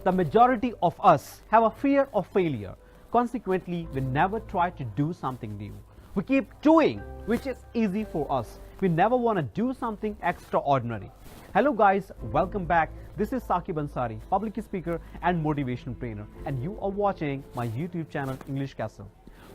The majority of us have a fear of failure. Consequently, we never try to do something new. We keep doing, which is easy for us. We never want to do something extraordinary. Hello guys, welcome back. This is Saqib Ansari, public speaker and motivational trainer, and you are watching my YouTube channel English Castle.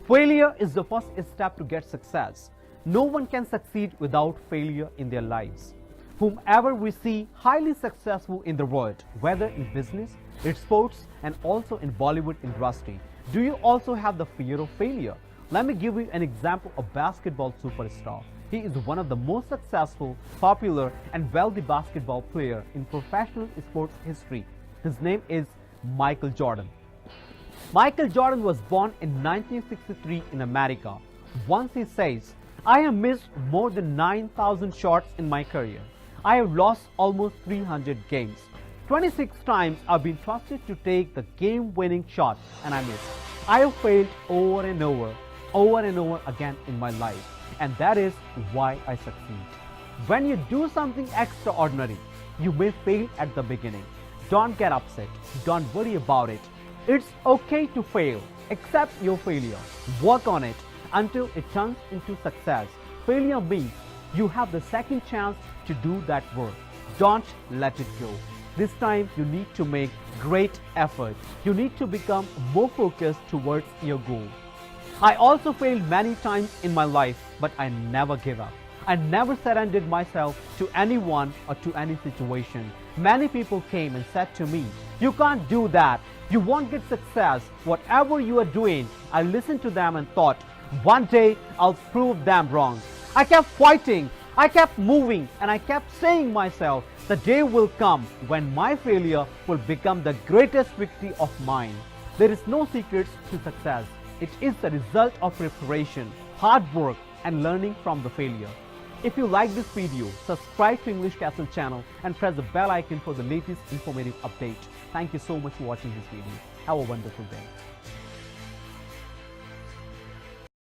Failure is the first step to get success. No one can succeed without failure in their lives. Whomever we see highly successful in the world, whether in business, in sports, and also in Bollywood industry, do you also have the fear of failure? Let me give you an example of basketball superstar. He is one of the most successful, popular, and wealthy basketball player in professional sports history. His name is Michael Jordan. Michael Jordan was born in 1963 in America. Once he says, "I have missed more than 9,000 shots in my career. I have lost almost 300 games. 26 times I've been trusted to take the game-winning shot and I missed. I have failed over and over again in my life, and that is why I succeed." When you do something extraordinary, you may fail at the beginning. Don't get upset. Don't worry about it. It's okay to fail. Accept your failure. Work on it until it turns into success. Failure means you have the second chance to do that work. Don't let it go. This time you need to make great effort. You need to become more focused towards your goal. I also failed many times in my life, but I never gave up. I never surrendered myself to anyone or to any situation. Many people came and said to me, "You can't do that. You won't get success. Whatever you are doing." I listened to them and thought, one day I'll prove them wrong. I kept fighting. I kept moving, and I kept saying myself, the day will come when my failure will become the greatest victory of mine. There is no secrets to success. It is the result of preparation, hard work, and learning from the failure. If you like this video, subscribe to English Castle channel and press the bell icon for the latest informative update. Thank you so much for watching this video. Have a wonderful day.